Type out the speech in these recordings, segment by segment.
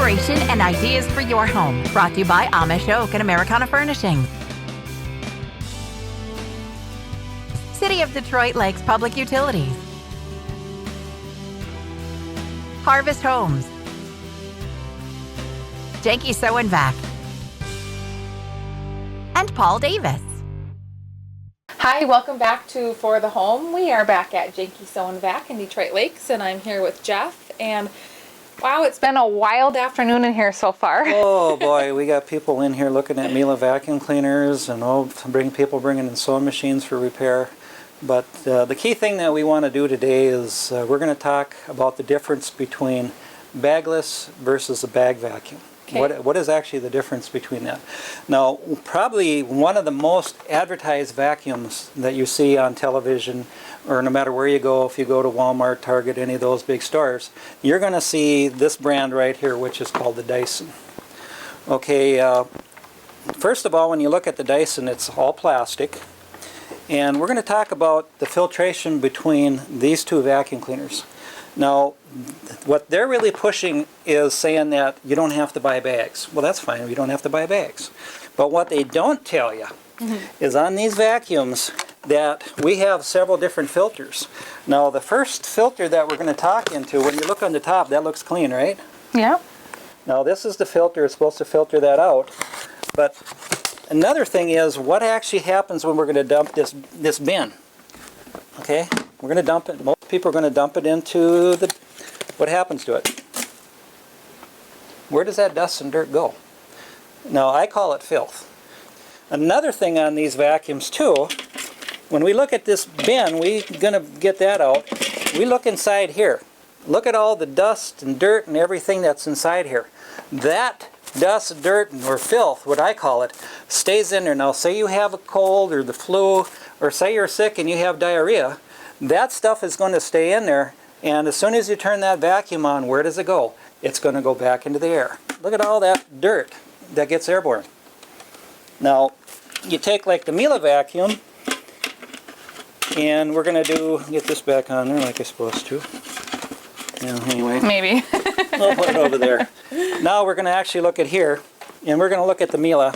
inspiration and ideas for your home. Brought to you by Amish Oak and Americana Furnishings. City of Detroit Lakes Public Utilities. Harvest Homes. Janke Sew and Vac. And Paul Davis. Hi, welcome back to For the Home. We are back at Janke Sew and Vac in Detroit Lakes, and I'm here with Jeff. And wow, it's been a wild afternoon in here so far. Oh boy, we got people in here looking at Miele vacuum cleaners, and people bringing in sewing machines for repair. But the key thing that we want to do today is we're going to talk about the difference between bagless versus a bag vacuum. Okay. What is actually the difference between that? Now, probably one of the most advertised vacuums that you see on television, or no matter where you go, if you go to Walmart, Target, any of those big stores, you're going to see this brand right here, which is called the Dyson. Okay, first of all, when you look at the Dyson, it's all plastic. And we're going to talk about the filtration between these two vacuum cleaners. Now, what they're really pushing is saying that you don't have to buy bags. Well, that's fine, you don't have to buy bags. But what they don't tell you is on these vacuums that we have several different filters. Now, the first filter that we're going to talk into, when you look on the top, that looks clean, right? Yeah. Now, this is the filter. It's supposed to filter that out. But another thing is what actually happens when we're going to dump this bin. Okay? We're going to dump it. Most people are going to dump it into the... What happens to it? Where does that dust and dirt go? Now, I call it filth. Another thing on these vacuums, too, when we look at this bin, we're going to get that out. We look inside here. Look at all the dust and dirt and everything that's inside here. That dust, dirt, or filth, what I call it, stays in there. Now, say you have a cold or the flu, or say you're sick and you have diarrhea, that stuff is going to stay in there, and as soon as you turn that vacuum on, where does it go? It's going to go back into the air. Look at all that dirt that gets airborne. Now, you take like the Miele vacuum, and we're going to get this back on there like I'm supposed to. Yeah, anyway. Maybe. I'll put it over there. Now we're going to actually look at here, and we're going to look at the Miele,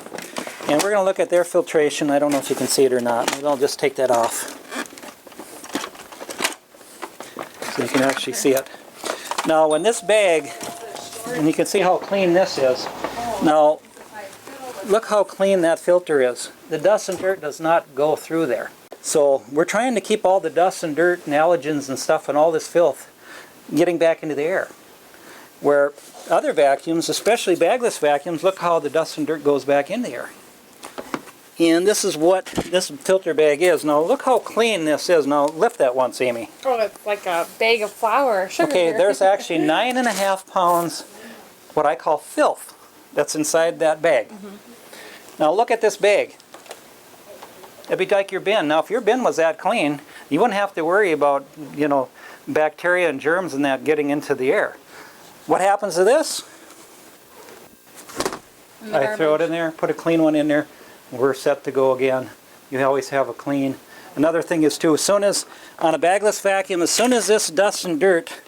and we're going to look at their filtration. I don't know if you can see it or not. Maybe I'll just take that off so you can actually see it. Now when this bag, and you can see how clean this is. Now look how clean that filter is. The dust and dirt does not go through there. So we're trying to keep all the dust and dirt and allergens and stuff and all this filth getting back into the air. Where other vacuums, especially bagless vacuums, look how the dust and dirt goes back in the air. And this is what this filter bag is. Now look how clean this is. Now lift that once, Amy. Oh, it's like a bag of flour or sugar. Okay, here. there's actually 9.5 pounds, what I call filth, that's inside that bag. Now look at this bag. It'd be like your bin. Now if your bin was that clean, you wouldn't have to worry about, you know, bacteria and germs and that getting into the air. What happens to this? I throw it in there, put a clean one in there, we're set to go again. You always have a clean. Another thing is too, as soon as, on a bagless vacuum, as soon as this dust and dirt,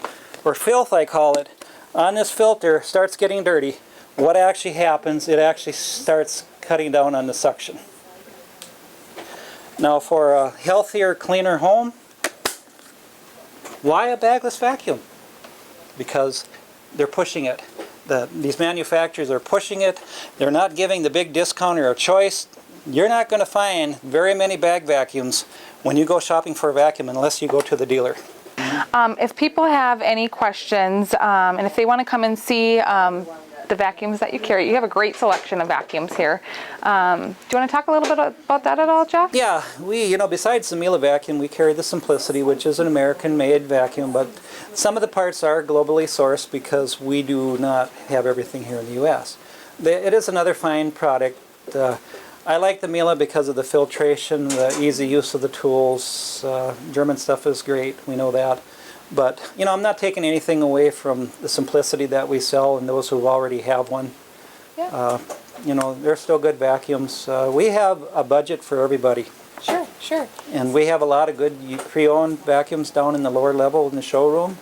or filth I call it, on this filter starts getting dirty, what actually happens, it actually starts cutting down on the suction. Now for a healthier, cleaner home, why a bagless vacuum? Because they're pushing it. These manufacturers are pushing it. They're not giving the big discounter a choice. You're not going to find very many bag vacuums when you go shopping for a vacuum unless you go to the dealer. If people have any questions, and if they want to come and see the vacuums that you carry, you have a great selection of vacuums here. Do you want to talk a little bit about that at all, Jeff? Yeah, besides the Miele vacuum, we carry the Simplicity, which is an American-made vacuum, but some of the parts are globally sourced because we do not have everything here in the U.S. It is another fine product. I like the Miele because of the filtration, the easy use of the tools. German stuff is great, we know that. But, I'm not taking anything away from the Simplicity that we sell and those who already have one. Yeah. They're still good vacuums. We have a budget for everybody. Sure. And we have a lot of good pre-owned vacuums down in the lower level in the showroom.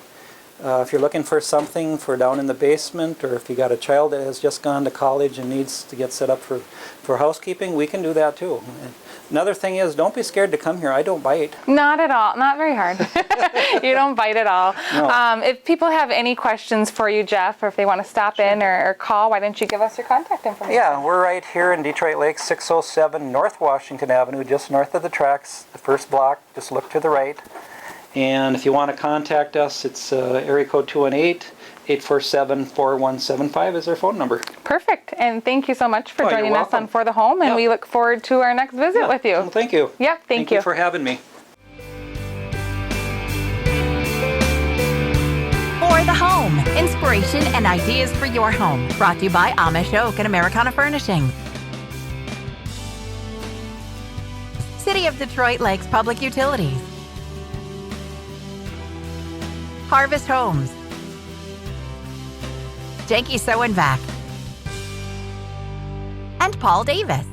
If you're looking for something for down in the basement, or if you got a child that has just gone to college and needs to get set up for housekeeping, we can do that too. Another thing is, don't be scared to come here. I don't bite. Not at all. Not very hard. You don't bite at all. No. If people have any questions for you, Jeff, or if they want to stop in or call, why don't you give us your contact information? Yeah, we're right here in Detroit Lake, 607 North Washington Avenue, just north of the tracks, the first block. Just look to the right. And if you want to contact us, it's area code 218-847-4175 is our phone number. Perfect. And thank you so much for Oh, you're joining us welcome. on For the Home, and Yep. we look forward to our next visit with you. Well, thank you. Yep, thank you. for having me. For the Home, inspiration and ideas for your home. Brought to you by Amish Oak and Americana Furnishing. City of Detroit Lakes Public Utilities. Harvest Homes. Janke Sew and Vac. And Paul Davis.